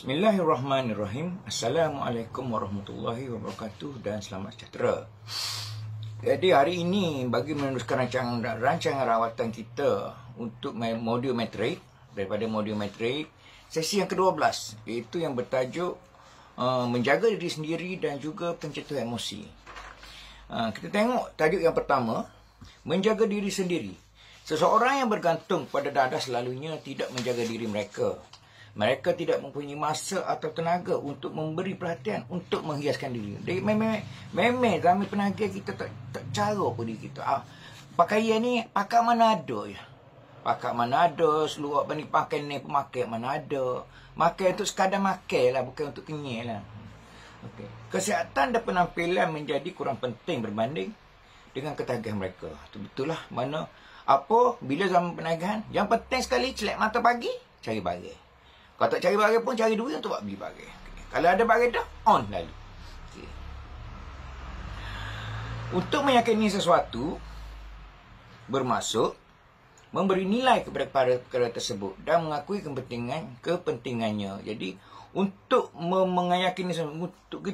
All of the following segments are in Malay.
Bismillahirrahmanirrahim. Assalamualaikum warahmatullahi wabarakatuh dan selamat sejahtera. Jadi hari ini bagi meneruskan rancangan rawatan kita untuk modul matrik daripada modul matrik sesi yang ke-12, iaitu yang bertajuk menjaga diri sendiri dan juga pencetus emosi. Kita tengok tajuk yang pertama, menjaga diri sendiri. Seseorang yang bergantung pada dadah selalunya tidak menjaga diri mereka. Mereka tidak mempunyai masa atau tenaga untuk memberi perhatian untuk menghiaskan diri. Memang ramai penaga kita tak cara apa diri kita. Pakaian ni pakai mana ada ya. Pakai mana ada, seluar ni pakai ni pemakai mana ada. Makai untuk sekadar makai lah, bukan untuk kenyal lah. Okay. Kesihatan dan penampilan menjadi kurang penting berbanding dengan ketagihan mereka. Itu betul lah. Mana apa bila zaman penagihan, yang penting sekali celak mata pagi, cari barang. Kalau tak cari barang pun, cari duit untuk buat beli barang. Okay. Kalau ada barang dah, on lalu. Okay. Untuk meyakini sesuatu, bermaksud memberi nilai kepada perkara tersebut dan mengakui kepentingannya. Jadi, untuk meyakini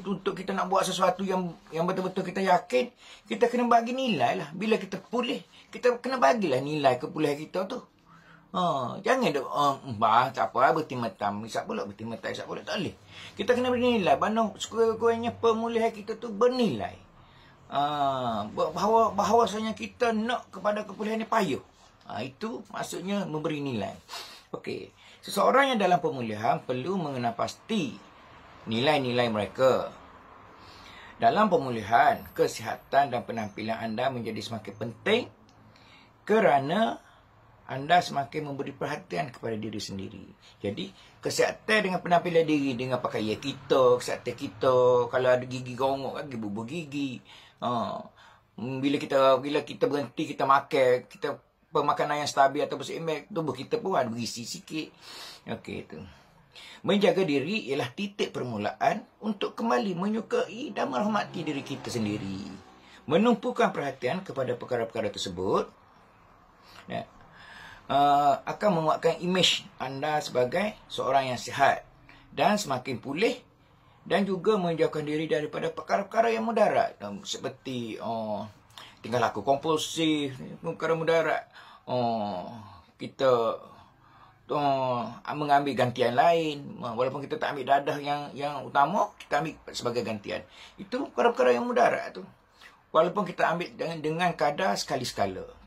untuk kita nak buat sesuatu yang betul-betul kita yakin, kita kena bagi nilai lah. Bila kita pulih, kita kena bagilah nilai kepulihan kita tu. Jangan duk tak apa bertimetam, isap pula bertimetam, isap pula tak boleh. Kita kena bernilai, mana sekurang-kurangnya pemulihan kita tu bernilai. Bahawasanya kita nak kepada kepulihan ni payah. Itu maksudnya memberi nilai. Okey, seseorang yang dalam pemulihan perlu mengenal pasti nilai-nilai mereka. Dalam pemulihan, kesihatan dan penampilan anda menjadi semakin penting kerana anda semakin memberi perhatian kepada diri sendiri. Jadi, kesihatan dengan penampilan diri, dengan pakaian kita, kesihatan kita, kalau ada gigi gongok lagi, bubur gigi. Bila kita berhenti, kita makan, kita pemakanan yang stabil atau berseimbang, tubuh kita pun ada berisi sikit. Okey, itu. Menjaga diri ialah titik permulaan untuk kembali menyukai dan merahmati diri kita sendiri. Menumpukan perhatian kepada perkara-perkara tersebut akan menguatkan imej anda sebagai seorang yang sihat dan semakin pulih, dan juga menjauhkan diri daripada perkara-perkara yang mudarat seperti tingkah laku kompulsif, perkara mudarat, kita mengambil gantian lain walaupun kita tak ambil dadah yang utama, kita ambil sebagai gantian. Itu perkara-perkara yang mudarat tu, walaupun kita ambil dengan kadar sekali-sekala.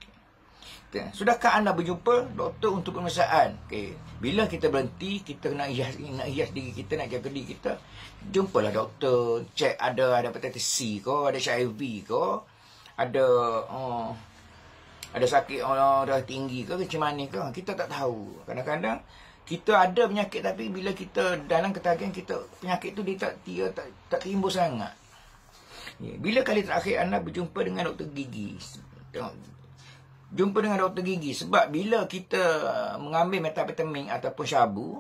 Sudahkah anda berjumpa doktor untuk pemeriksaan? Okay. Bila kita berhenti, kita nak hias diri kita, nak jaga diri kita, jumpalah doktor, cek ada hepatitis C ke, ada HIV ke, ada sakit darah tinggi ke, macam mana ke, kita tak tahu. Kadang-kadang kita ada penyakit, tapi bila kita dalam ketagihan kita, penyakit tu dia tak timbul sangat. Bila kali terakhir anda berjumpa dengan doktor gigi? Jumpa dengan doktor gigi, sebab bila kita mengambil metapetamin ataupun syabu,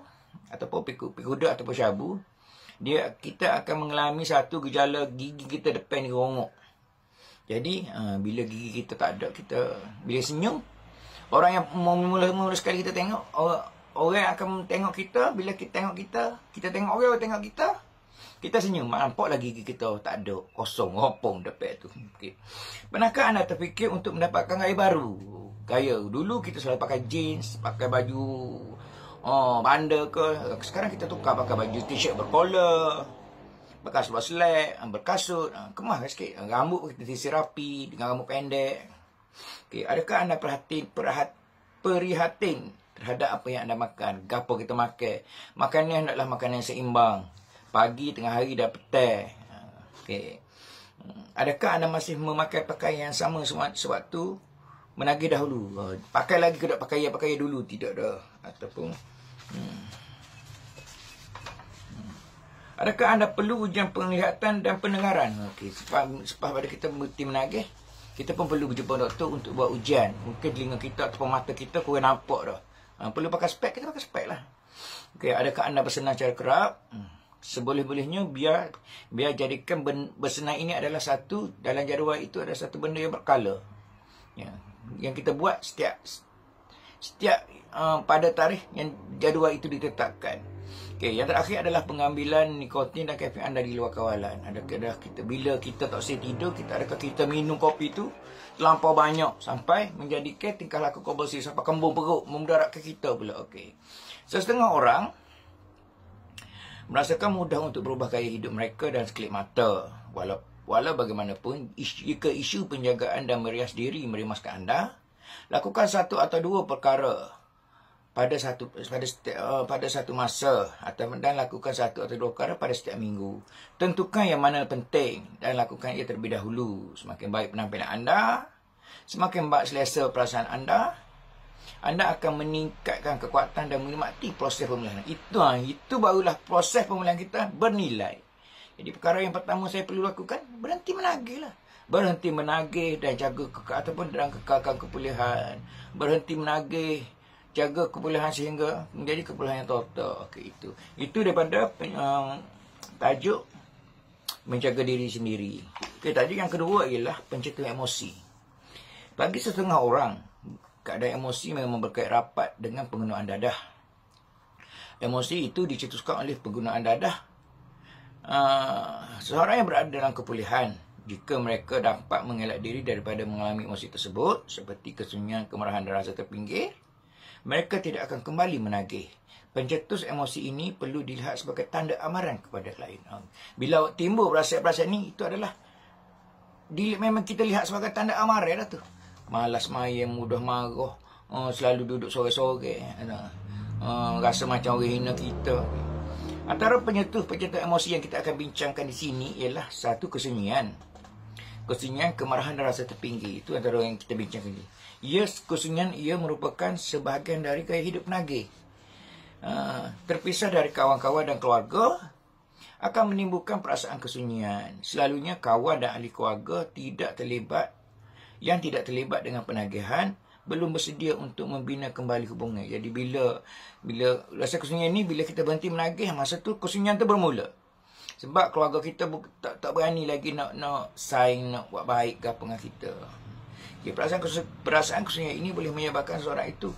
ataupun pikuda ataupun syabu, kita akan mengalami satu gejala gigi kita depan ni rongok. Jadi bila gigi kita tak ada, bila senyum, orang yang mula-mula sekali kita tengok, orang akan tengok kita. Bila kita tengok kita tengok orang tengok kita senyum, nampak lagi gigi kita tak ada, kosong, ropong depan tu. Okay. Pernahkah anda terfikir untuk mendapatkan gaya baru? Gaya dulu kita selalu pakai jeans, pakai baju bandar ke. Sekarang kita tukar pakai baju t-shirt berkollar, pakai seluar selek, berkasut, kemas sikit. Rambut kita sisir rapi dengan rambut pendek. Okay. Adakah anda prihatin terhadap apa yang anda makan? Gapo kita makan? Makanan hendaklah makanan yang seimbang. Pagi, tengah hari dan petang. Okay. Adakah anda masih memakai pakaian yang sama sewaktu menagih dahulu? Pakai lagi ke tak pakaian dulu? Tidak dah. Ataupun adakah anda perlu ujian penglihatan dan pendengaran? Okay. Sebab pada kita berhenti menagih, kita pun perlu berjumpa doktor untuk buat ujian. Mungkin telinga kita ataupun mata kita kurang nampak dah. Perlu pakai spek, kita pakai spek lah. Okay. Adakah anda bersenang secara kerap? Seboleh-bolehnya biar jadikan bersenang ini adalah satu, dalam jadual itu adalah satu benda yang berkala. Yang kita buat setiap pada tarikh yang jadual itu ditetapkan. Okey, yang terakhir adalah pengambilan nikotin dan kafein anda di luar kawalan. Adakah kita bila kita tak boleh tidur, adakah kita minum kopi tu terlampau banyak sampai menjadikan tingkah laku kompulsif sampai kembung perut, memudaratkan kita pula. Okey. Setengah orang merasakan mudah untuk berubah gaya hidup mereka dan sekelip mata. Walau bagaimanapun, jika isu penjagaan dan merias diri merimaskan anda, lakukan satu atau dua perkara pada satu masa dan lakukan satu atau dua perkara pada setiap minggu. Tentukan yang mana penting dan lakukan ia terlebih dahulu. Semakin baik penampilan anda, semakin baik selesa perasaan anda akan meningkatkan kekuatan dan menikmati proses pemulihan. Itu barulah proses pemulihan kita bernilai. Jadi perkara yang pertama saya perlu lakukan, berhenti menagih lah. Berhenti menagih dan jaga kekalkan kepulihan. Berhenti menagih, jaga kepulihan sehingga menjadi kepulihan yang total. Okey, itu daripada tajuk menjaga diri sendiri. Okey, tajuk yang kedua ialah pencegahan emosi. Bagi setengah orang, keadaan emosi memang berkait rapat dengan penggunaan dadah. Emosi itu dicetuskan oleh penggunaan dadah. Seseorang yang berada dalam kepulihan, jika mereka dapat mengelak diri daripada mengalami emosi tersebut, seperti kesunyian, kemarahan dan rasa terpinggir, mereka tidak akan kembali menagih. Pencetus emosi ini perlu dilihat sebagai tanda amaran kepada lain. Bila timbul perasaan-perasaan ini, itu adalah memang kita lihat sebagai tanda amaran dah tu. Malas mayem, mudah marah, selalu duduk sore-sore, rasa macam orang hina kita. Antara pencetus emosi yang kita akan bincangkan di sini ialah satu, kesunyian. Kesunyian, kemarahan dan rasa terpinggir. Itu antara yang kita bincangkan ini. Kesunyian ia merupakan sebahagian dari gaya hidup penagih. Terpisah dari kawan-kawan dan keluarga akan menimbulkan perasaan kesunyian. Selalunya kawan dan ahli keluarga yang tidak terlibat dengan penagihan belum bersedia untuk membina kembali hubungan. Jadi bila rasa kesunyian ni, bila kita berhenti menagih, masa tu kesunyian tu bermula. Sebab keluarga kita tak berani lagi nak sign, nak buat baik ke apa dengan kita. Okay, perasaan kesunyian ini boleh menyebabkan seorang itu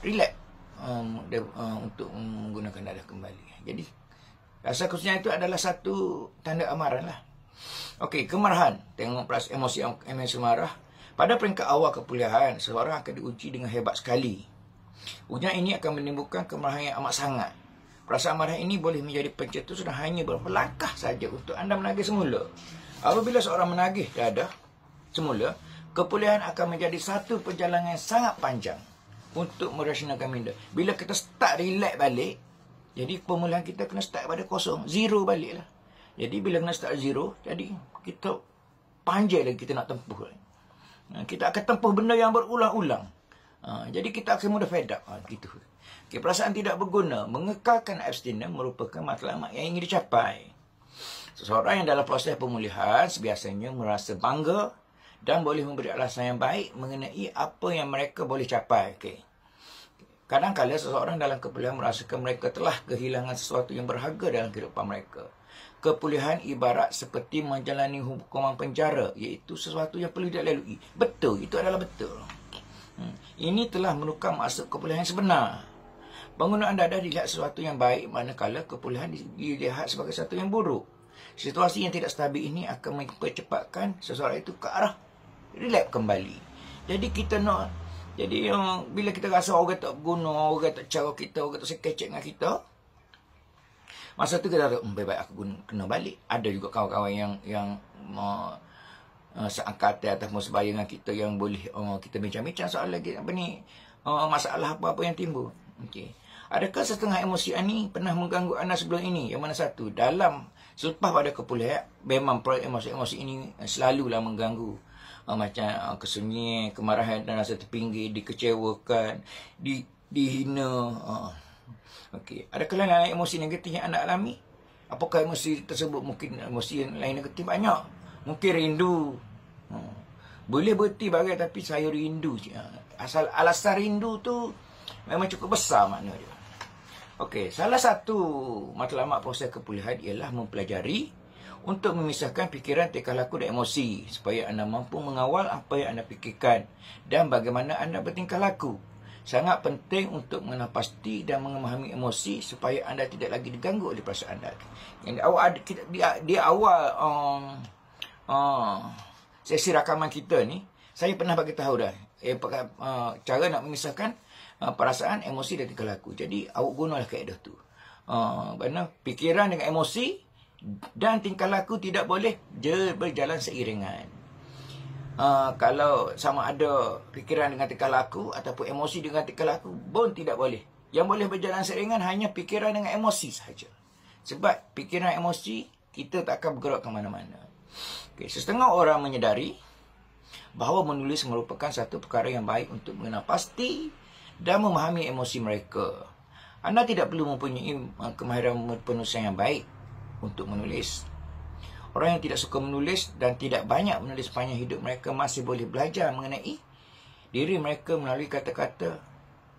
relax untuk menggunakan dadah kembali. Jadi rasa kesunyian itu adalah satu tanda amaran lah. Okey, kemarahan. Tengok emosi marah. Pada peringkat awal kepulihan, seseorang akan diuji dengan hebat sekali. Ujian ini akan menimbulkan kemarahan yang amat sangat. Perasaan marah ini boleh menjadi pencetus dan hanya beberapa langkah saja untuk anda menagih semula. Apabila seorang menagih dadah semula, kepulihan akan menjadi satu perjalanan yang sangat panjang untuk merasionalkan minda. Bila kita start relax balik, jadi pemulihan kita kena start pada kosong, zero balik lah. Jadi bila kena start zero, jadi kita panjang lagi kita nak tempuh lagi. Kita akan tempuh benda yang berulang-ulang. Jadi kita akan mudah fed up. Gitu. Okay, perasaan tidak berguna. Mengekalkan abstinence merupakan matlamat yang ingin dicapai. Seseorang yang dalam proses pemulihan biasanya merasa bangga dan boleh memberi alasan yang baik mengenai apa yang mereka boleh capai. Okay. Kadang-kadang seseorang dalam kepulihan merasakan mereka telah kehilangan sesuatu yang berharga dalam kehidupan mereka. Kepulihan ibarat seperti menjalani hukuman penjara, iaitu sesuatu yang perlu dilalui. Betul, itu adalah betul. Ini telah menukar maksud kepulihan yang sebenar. Penggunaan dadah dilihat sesuatu yang baik, manakala kepulihan dilihat sebagai sesuatu yang buruk. Situasi yang tidak stabil ini akan mempercepatkan seseorang itu ke arah relax kembali. Jadi kita nak, bila kita rasa orang tak berguna, orang tak cara kita, orang tak sekecek dengan kita, masa tu kita rasa, baik-baik aku kena balik. Ada juga kawan-kawan yang seangkatan ataupun sebaya dengan kita yang boleh kita bincang-bincang soal lagi masalah apa-apa yang timbul. Okey. Adakah setengah emosi ini pernah mengganggu anda sebelum ini? Yang mana satu? Selepas pada kepulihan, memang emosi-emosi ini selalulah mengganggu. Macam kesunyian, kemarahan dan rasa terpinggir, dikecewakan, dihina. Okey, adakah lain emosi negatif yang anda alami? Apakah emosi tersebut? Mungkin emosi yang lain negatif banyak. Mungkin rindu. Boleh berhenti bagai tapi saya rindu. Alasan rindu tu memang cukup besar makna dia. Okey, salah satu matlamat proses kepulihan ialah mempelajari untuk memisahkan fikiran, tingkah laku dan emosi supaya anda mampu mengawal apa yang anda fikirkan dan bagaimana anda bertingkah laku. Sangat penting untuk mengenal pasti dan memahami emosi supaya anda tidak lagi diganggu oleh perasaan anda. Yang di awal sesi rakaman kita ni, saya pernah bagi tahu dah cara nak memisahkan perasaan, emosi dan tingkah laku. Jadi awak gunalah kaedah tu. Mana fikiran dengan emosi dan tingkah laku tidak boleh berjalan seiringan. Kalau sama ada fikiran dengan tingkah laku ataupun emosi dengan tingkah laku pun tidak boleh. Yang boleh berjalan seiringan hanya fikiran dengan emosi sahaja. Sebab fikiran emosi kita tak akan bergerak ke mana-mana. Setengah orang menyedari bahawa menulis merupakan satu perkara yang baik untuk mengenal pasti dan memahami emosi mereka. Anda tidak perlu mempunyai kemahiran penulisan yang baik untuk menulis. Orang yang tidak suka menulis dan tidak banyak menulis sepanjang hidup mereka masih boleh belajar mengenai diri mereka melalui kata-kata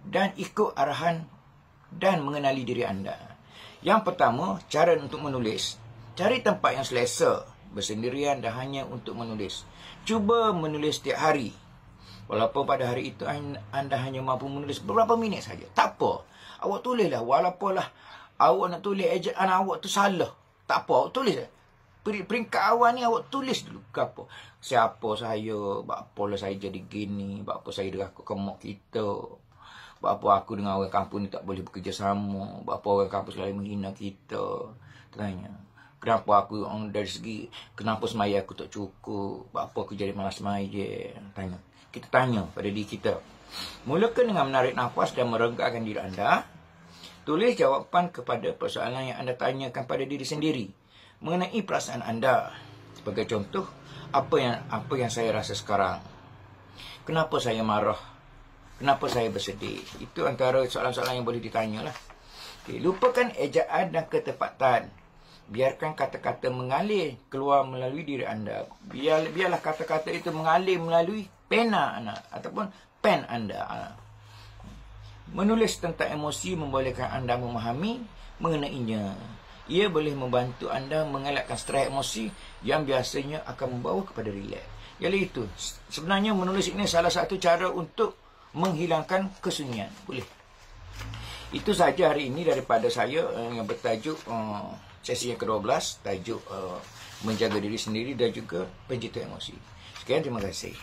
dan ikut arahan dan mengenali diri anda. Yang pertama, cara untuk menulis. Cari tempat yang selesa, bersendirian dan hanya untuk menulis. Cuba menulis setiap hari. Walaupun pada hari itu anda hanya mampu menulis beberapa minit saja. Tak apa. Awak tulislah. Walaupun awak nak tulis ejaan awak tu salah. Tak apa, awak tulis. Peringkat awal ni awak tulis dulu ke apa. Siapa saya, apa saya jadi gini, apa saya dirakut ke mak kita, apa aku dengan orang kampung ni tak boleh bekerjasama, apa orang kampung selalu menghina kita. Tanya, kenapa aku dari segi, kenapa semaya aku tak cukup, apa aku jadi malas semaya. Tanya. Kita tanya pada diri kita. Mulakan dengan menarik nafas dan meregakkan diri anda. Tulis jawapan kepada persoalan yang anda tanyakan pada diri sendiri mengenai perasaan anda. Sebagai contoh, apa yang saya rasa sekarang? Kenapa saya marah? Kenapa saya bersedih? Itu antara soalan-soalan yang boleh ditanyalah. Lupakan ejaan dan ketepatan. Biarkan kata-kata mengalir keluar melalui diri anda. Biarlah kata-kata itu mengalir melalui pena anda ataupun pen anda. Menulis tentang emosi membolehkan anda memahami mengenainya. Ia boleh membantu anda mengelakkan stres emosi yang biasanya akan membawa kepada rileks. Ialah itu. Sebenarnya menulis ini salah satu cara untuk menghilangkan kesunyian. Boleh. Itu sahaja hari ini daripada saya yang bertajuk sesi yang ke-12. Tajuk menjaga diri sendiri dan juga pencipta emosi. Sekian, terima kasih.